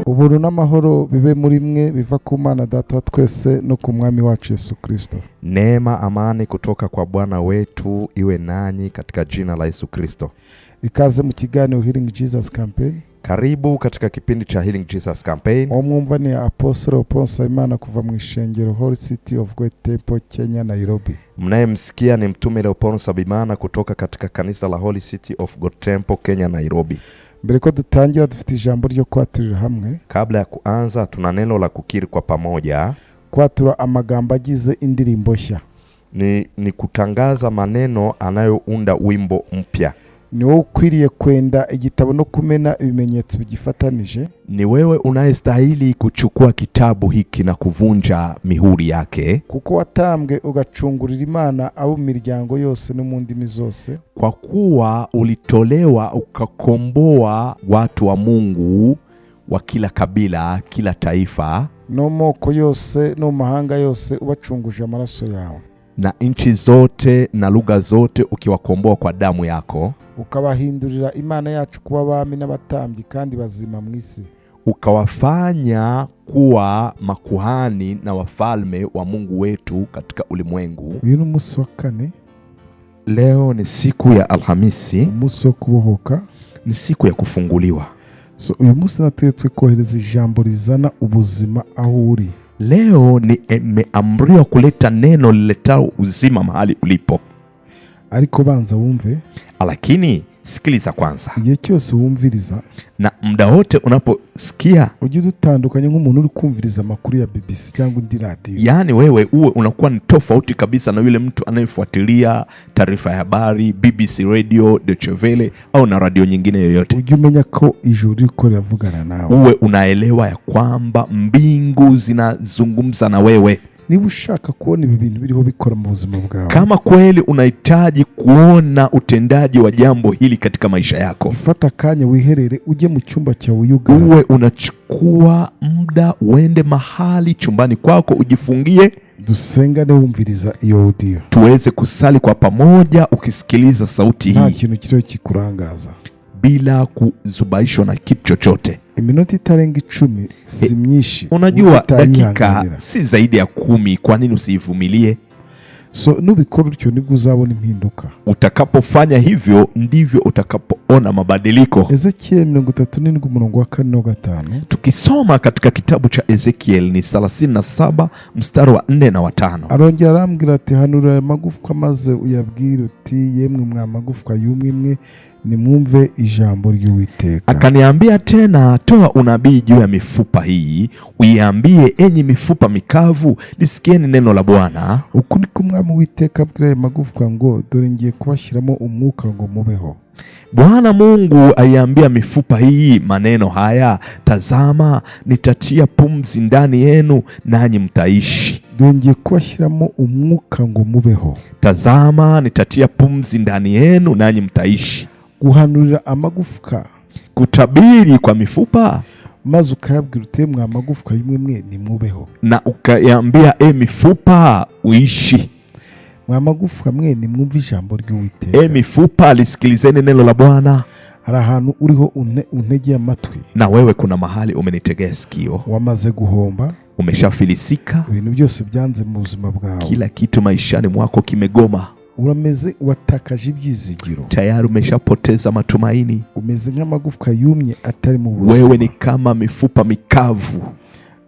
uburu n'amahoro bibe muri mwe biva ku Mana Data wa twese no ku Mwami wacu Yesu Kristo. Neema, amani kutoka kwa Bwana wetu iwe nanyi katika jina la Yesu Kristo. Ikaze mu kiganiro Healing Jesus Campaign. Karibu katika kipindi cha Healing Jesus Campaign. Omwumva ni Apostle Oponsa Imana kuva mu ishengero Holy City of God Temple, Kenya, Nairobi. Mnayemsikia ni mtume Leoponsa Bimana kutoka katika kanisa la Holy City of God Temple, Kenya, Nairobi. Mbere ko dutangira dufite ijambo ryo kwaturira hamwe. Kabla ya kuanza tuna neno la kukiri kwa pamoja. Kwatura amagambo agize indirimbo nshya. Ni kutangaza maneno anayounda wimbo mpya. Ni wewe ukwiriye kwenda igitabo no kumena ibimenyetso bigifatanije. Ni wewe unayestahili kuchukua kitabu hiki na kuvunja mihuri yake. Kuko watambwe ugacungurira Imana abo miryango yose no mu ndimi zose. Kwa kuwa ulitolewa ukakomboa watu wa Mungu wa kila kabila, kila taifa, no moko yose no mahanga yose ubacunguje amaraso yawe. Na nchi zote na lugha zote ukiwakomboa kwa damu yako. Ukabahindurira Imana yacu kuba abami n'abatambyi kandi bazima mu isi. Ukawafanya kuwa makuhani na wafalme wa Mungu wetu katika ulimwengu. Uyu ni umunsi wa kane. Leo ni siku ya Alhamisi. Umunsi wo kubohoka. Ni siku ya kufunguliwa. So uyu munsi nategetswe kohereza ijambo rizana ubuzima aho uri. Leo nimeamriwa kuleta neno liletao uzima mahali ulipo. Ariko banza wumve. Lakini sikiliza kwanza. Igihe cyose wumviriza na muda wote unaposikia ujye dutandukanye nk'umuntu uri kumviriza makuru ya BBC cyangwa indi radio. Yani wewe uwe unakuwa ni tofauti kabisa na yule mtu anayefuatilia taarifa ya habari BBC Radio, Deutsche Welle au na radio nyingine yoyote. Ujye umenya ko ijuru riko ravugana nawe. Uwe unaelewa ya kwamba mbingu zinazungumza na wewe. Niba ushaka kuona ibi bintu biriho bikora mu buzima bwawe, kama kweli unahitaji kuona utendaji wa jambo hili katika maisha yako, fata kanya wiherere uje mu cyumba cha uyuga. Uwe unachukua muda uende mahali chumbani kwako ujifungie, dusengane wumviriza iyo audio, tuweze kusali kwa pamoja ukisikiliza sauti hii. Nta kintu kiriho kikurangaza, bila kuzubaishwa na kitu chochote. Iminota itarenga 10 si myinshi. Unajua dakika si zaidi ya 10, kwa nini usivumilie? So nubikora utyo nibwo uzabona impinduka. Utakapofanya hivyo ndivyo utakapoona mabadiliko. Ezekiel 37:4-5. Tukisoma katika kitabu cha Ezekiel ni 37 mstari wa 4 na 5. Arongera arambwira ati hanura amagufwa maze uyabwira uti yemwe mwa magufwa yumwe nimwumve ijambo ry'Uwiteka. Akaniambia tena, toa unabii juu ya mifupa hii, uiambie enyi mifupa mikavu, lisikieni neno la Bwana. Uku niko Umwami Uwiteka abwira magufwa ngo dore ngiye kubashiramo umwuka ngo mubeho. Bwana Mungu aiambia mifupa hii maneno haya, tazama nitatia pumzi ndani yenu nanyi mtaishi. Dore ngiye kubashiramo umwuka ngo mubeho. Tazama nitatia pumzi ndani yenu nanyi mtaishi. Guhanurira amagufwa, kutabiri kwa mifupa, maze ukayabwira uti mwa magufwa yimwe nimwubeho, na ukayambia mifupa uishi. Mwa magufwa mwe nimwumve ijambo ry'Uwiteka. Mifupa lisikilizeni neno la Bwana. Hari ahantu uriho untegeye amatwi, na wewe kuna mahali umenitegea sikio. Wamaze guhomba, umeshafilisika, ibintu byose byanze mu buzima bwawe, kila kitu maishani mwako kimegoma. Urameze watakaje ibyizigiro, tayari umeshapoteza matumaini. Umeze nk'amagufwa yumye atari mu buzima. Wewe ni kama mifupa mikavu,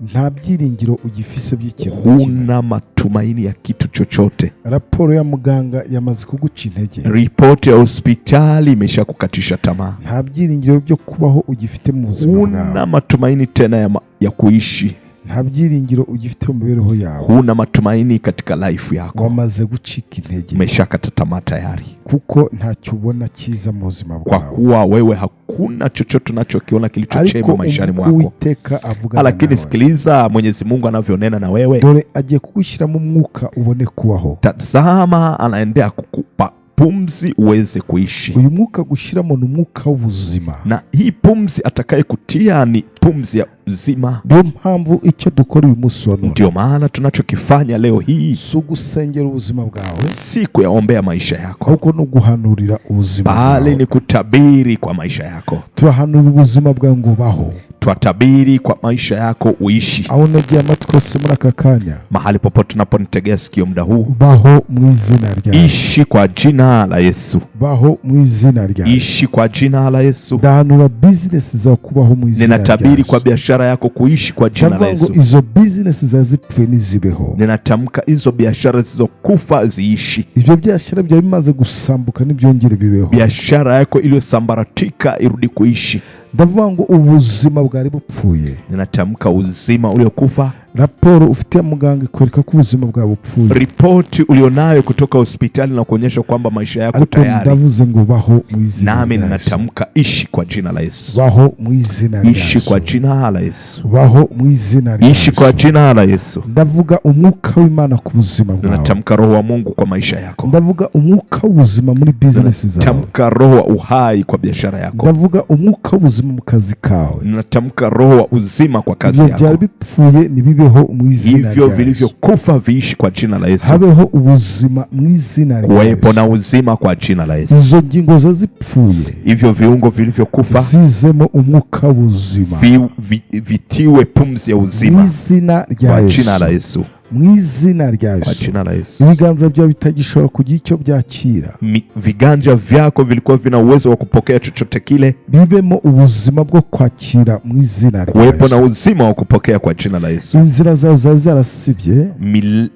nta byiringiro ugifise by'ikintu, huna matumaini ya kitu chochote. Raporo ya muganga yamaze kuguca intege, ripoti ya hospitali imeshakukatisha tamaa. Nta byiringiro byo kubaho ugifite mu buzima bwawe, huna matumaini tena ya kuishi. Nta byiringiro ugifite mu mibereho yawe, huna matumaini katika life yako. Wamaze gucika intege, umeshakata tamaa tayari, kuko ntacyo ubona kiza mu buzima bwawe. Kwa kuwa wewe hakuna chochote unachokiona kilichochema maishani mwako. Lakini sikiliza Mwenyezi Mungu anavyonena na wewe. Dore agiye kugushyiramo umwuka ubone kubaho. Tazama anaendea kukupa pumzi uweze kuishi. Uyu mwuka gushyiramo ni umwuka w'ubuzima, na hii pumzi atakaye kutia ni pumzi ya uzima. Ndio mpamvu icyo dukora uyu munsi wa none, ndio maana tunachokifanya leo hii si gusengera ubuzima bwawe, si kuyaombea maisha yako, ahubwo no guhanurira ubuzima bali ni kutabiri kwa maisha yako. Turahanura ubuzima bwawe ngo baho. Twatabiri kwa maisha yako uishi. aho negeye amatwi yose muri aka kanya, Mahali popote unaponitegea sikio muda huu, baho mu izina rya Yesu. ishi kwa jina la Yesu. Baho mu izina rya Yesu. Ishi kwa jina la Yesu. Ndahanura business za kubaho mu izina rya Yesu. Ninatabiri kwa biashara yako kuishi kwa jina la Yesu. Izo business zazipfuye nizibeho. Ninatamka hizo biashara zilizokufa ziishi. Ibyo biashara bya bimaze gusambuka nibyongere bibeho. Biashara yako iliyosambaratika irudi kuishi. Ndavuga ngo ubuzima bwari bupfuye. Ninatamka uzima uliokufa. Raporo ufite muganga ikwereka ko ubuzima bwawe bupfuye. Ripoti ulionayo kutoka hospitali na kuonyesha kwamba maisha yako tayari. Ndavuze ngo baho mu izina nami ninatamka ishi kwa jina la Yesu. Baho mu izina rya Yesu. Ishi kwa jina la Yesu. Baho mu izina rya Yesu. Ishi kwa jina la Yesu. Ndavuga umwuka w'Imana ku buzima bwawe. Ninatamka roho wa Mungu kwa maisha yako. Ndavuga umwuka w'ubuzima muri business zawe. Ninatamka roho wa uhai kwa biashara yako. Ndavuga umwuka w'ubuzima mu kazi kawe. Ninatamka roho wa uzima kwa kazi yako. Byari bipfuye nibibeho mu izina rya Yesu. Hivyo vilivyokufa viishi kwa jina la Yesu. Habeho ubuzima mu izina rya Yesu. Kuwepo na uzima kwa jina la Yesu. Izo ngingo zazipfuye, hivyo viungo vilivyokufa zizemo umwuka w'ubuzima, vitiwe pumzi ya uzima mu izina rya kwa Yesu. jina la Yesu. Mu izina rya Kwa Yesu. jina la Yesu. Ibiganza byawe bitagishobora kugira icyo byakira. Viganja vyako vilikuwa vina uwezo wa kupokea chochote kile, bibemo ubuzima bwo kwakira mu izina rya Yesu. kuwepo na uzima wa kupokea kwa jina la Yesu. Inzira zawe zarasibye,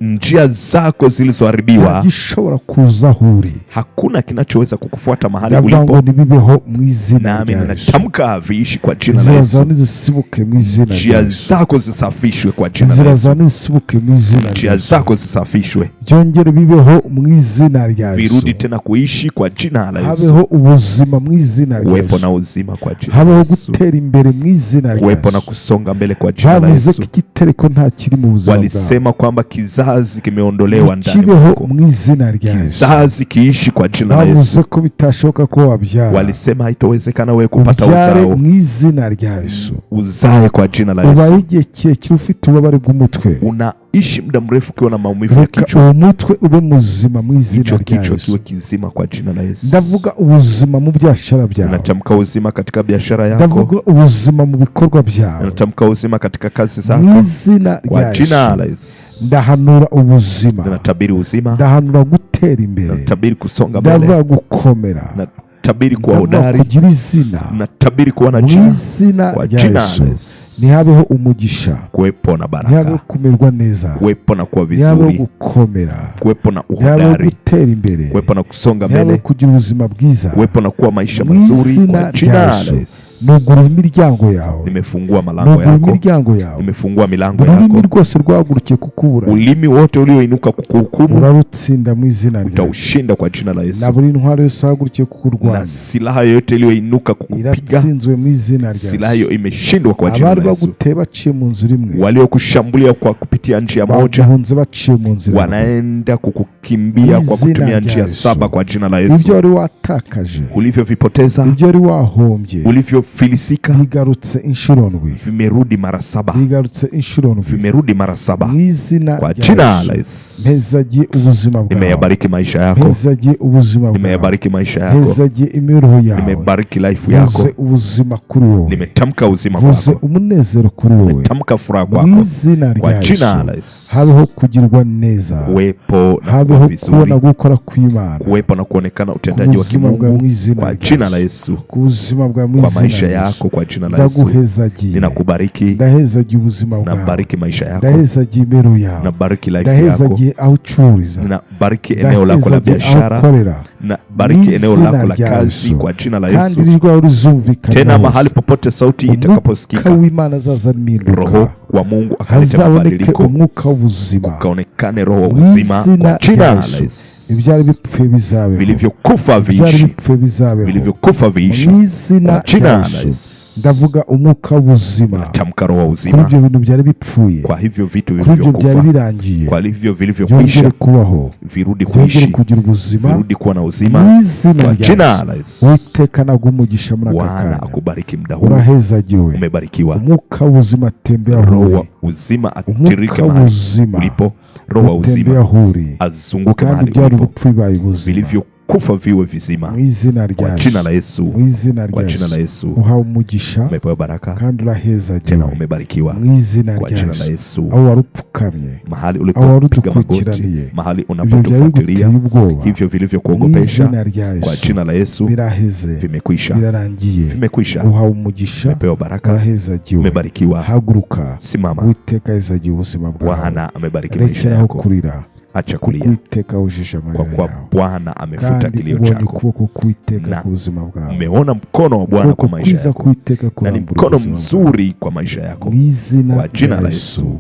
njia zako zilizoharibiwa, gishobora kuza huri, hakuna kinachoweza kukufuata mahali ulipo. Ndavango nibibeho mu izina nami rya Yesu. ninatamka viishi kwa jina la Inzira Yesu. zawe nizisibuke mu izina rya Njia Yesu. zako zisafishwe kwa jina la Inzira Yesu. zawe nizisibuke mu izina rya Njia Yesu. zako zisafishwe, byongere bibeho mu izina rya Yesu. virudi tena kuishi kwa jina la Yesu. Habeho ubuzima mu izina rya Kuwepo Yesu. na uzima kwa jina Habeho la Yesu. gutera imbere mu izina rya Kuwepo na Yesu. kusonga mbele kwa jina la Bavuze Yesu. ko igitereko nta kiri mu buzima bwawe. Walisema kwamba kizazi kimeondolewa ndani kibeho mwako. mu izina rya Yesu. Kizazi kiishi kwa jina la Bavuze Yesu. ko bitashoboka ko wabyara. Walisema haitowezekana wewe kupata Ubyare uzao. mu izina rya Yesu. Uzae kwa jina la Ubaye Yesu. igihe kirekire ufite ububabare bw'umutwe, Unaishi muda mrefu ukiwa na maumivu ya reka kichwa. uwo mutwe ube muzima mu izina Hicho rya kichwa Yesu. kiwe kizima kwa jina la Yesu. Ndavuga ubuzima mu byashara byawe. Natamka uzima katika biashara yako. Ndavuga ubuzima mu bikorwa byawe. Natamka uzima katika kazi Mu zako izina kwa rya jina Yesu. la Yesu. Ndahanura ubuzima. Natabiri uzima. Ndahanura gutera imbere. Natabiri kusonga Ndavuga mbele. gukomera. Natabiri kuwa Ndavuga hodari. kugira izina. Natabiri kuwa na Mu jina izina kwa rya jina Yesu. la Yesu. Ntihabeho umugisha. Kuwepo na Ntihabeho baraka. kumerwa neza. Kuwepo na kuwa Ntihabeho vizuri. gukomera. Kuwepo na Ntihabeho uhodari. gutera imbere. Kuwepo na kusonga Ntihabeho mbele. kugira ubuzima bwiza. Kuwepo na kuwa maisha Mu mazuri izina kwa jina rya la Yesu. Yesu. Nugura imiryango yawe. Nimefungua malango Nugura yako. imiryango yawe. Nimefungua milango Ururimi yako. rwose rwahagurukiye kukubura, Ulimi wote ulioinuka kukuhukumu urarutsinda mu izina rya Yesu. utaushinda kwa jina la Na Yesu. buri ntwaro yose yahagurukiye Na kukurwanya, silaha yote iliyoinuka kukupiga, iratsinzwe mu izina rya silaha Yesu. hiyo imeshindwa kwa jina Abari la Yesu. baguteye baciye mu nzira imwe, Waliokushambulia kwa kupitia njia moja baguhunze baciye mu nzira imwe. wanaenda kukukimbia kwa kutumia njia saba kwa jina la Ibyo Yesu. wari watakaje, Ulivyovipoteza, ibyo wari wahombye, ulivyofilisika, bigarutse inshuro ndwi, vimerudi mara saba. bigarutse inshuro ndwi Vimerudi mara saba mu izina kwa rya jina Yesu. la Yesu. Mpezagiye ubuzima bwawe, Nimeyabariki maisha yako. mpezagiye ubuzima bwawe, Nimeyabariki maisha yako. mpezagiye imibereho yawe. Nimebariki life Vuze yako. ubuzima kuri wowe, Nimetamka uzima vuze kwako. umunezero kuri wowe. Nimetamka furaha Mu kwako izina kwa rya jina Yesu. la Yesu. Habeho kugirwa neza, Kuwepo na habeho kuwa kubona vizuri, gukora kw'Imana kuwepo na kuonekana utendaji wa buzima bwawe mu kimungu izina kwa rya jina Yesu. la Yesu. ku buzima bwawe mu Kwa izina maisha rya Yesu. yako kwa jina la Yesu. Ndaguhezagiye, Ninakubariki. ndahezagiye ubuzima bwawe, Nabariki maisha yako. ndahezagiye imibereho yawe, Nabariki life yako. ndahezagiye aho ucururiza, Ninabariki eneo lako la ndahezagiye aho biashara. ukorera, Nabariki mu eneo izina lako la rya kazi Yesu. kwa jina la kandi Yesu. ijwi ryawe rizumvikana Tena hose. mahali popote sauti Umwuka itakaposikika, w'Imana azazana impinduka, Roho wa Mungu akaleta hazaboneke mabadiliko, umwuka w'ubuzima, kaonekane roho wa mu uzima izina kwa jina rya la Yesu. Yesu. Ibyari bipfuye bizabeho, Vilivyokufa ibyari viishi, bipfuye bizabeho, vilivyokufa viishi mu izina kwa jina rya la Yesu. Yesu. Ndavuga umwuka w'ubuzima Tamka roho wa kuri uzima ibyo bintu byari bipfuye, kwa hivyo vitu kuri ibyo byari vilivyokufa, birangiye, kwa hivyo byongere vilivyokwisha kubaho, virudi byongere kuishi, kugira ubuzima, virudi kuwa na mu uzima izina kwa rya jina Yesu. la Yesu. Uwiteka naguha muri aka Bwana kanya, akubariki muda huu. urahezagiwe, Umebarikiwa. umwuka w'ubuzima atembea Roho wa huri, uzima atirike umwuka mahali w'ubuzima ulipo. Roho wa utembea uzima huri, azunguke kandi mahali byari ulipo. ubupfu bibaye ubuzima, Vilivyokufa kufa viwe vizima mu izina kwa rya jina la Yesu, mu izina kwa rya jina la Yesu. Yesu. Uhawe umugisha Umepewa baraka kandi urahezagiwe tena umebarikiwa mu izina kwa rya jina la Yesu. Yesu. Aho warupfukamye, Mahali aho ulipopiga warudukurikiraniye, magoti, mahali ibyo byari biguteye unapotufuatilia, ubwoba, hivyo vilivyo mu kuogopesha, izina rya kwa Yesu jina la Yesu biraheze, vimekwisha, birarangiye. vimekwisha. Uhawe umugisha, Umepewa baraka, urahezagiwe. umebarikiwa. Haguruka, Simama. Uwiteka ahezagiwe ubuzima bwawe. Bwana amebariki maisha Rekeraho yako. kurira, Acha kulia, Uwiteka ujisha kwa amarira kuwa yawe. Bwana amefuta Kandi kilio ubonye chako. ukuboko k'Uwiteka Na ku buzima bwawe. umeona mkono wa Bwana kwa maisha Kwiza yako, k'Uwiteka na ni kurambura mkono ubuzima bwawe. mzuri kwa maisha yako, Mu izina kwa jina rya la Yesu. Yesu.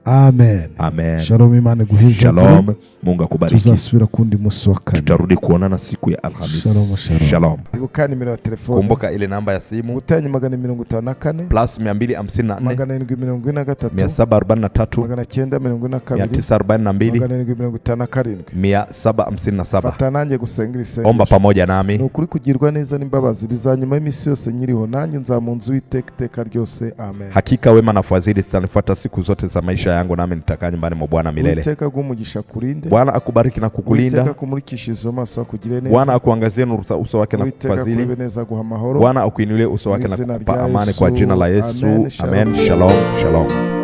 Amen. Amen. Shalom, Imana iguheze. Shalom, Mungu akubariki. Tuzasubira kundi munsi wa kane. Tutarudi kuonana siku ya Alhamisi. Shalom, shalom. Shalom. Ibuka nimero ya telefone. Kumbuka ile namba ya simu Gutanya +254 plus 254 743 743 942 942 757. 757. Fata nanjye gusengera isengesho. Omba pamoja nami. Ni ukuri kugirwa neza n'imbabazi bizanyuma y'imisi yose nyiriho, nanjye nzamunzu w'iteka ryose. Amen. Hakika wema na fadhili zitanifuata siku zote za maisha yangu, nami nitakaa nyumbani mwa Bwana milele. Uwiteka umugisha kurinde. Bwana akubariki na kukulinda. Uwiteka kumurikishize amaso akugire neza. Bwana akuangazie nuru za uso wake na kufadhili. Uwiteka neza guha amahoro. Bwana akuinulie uso wake na kukupa amani kwa jina la Yesu. Amen. Shalom. Shalom.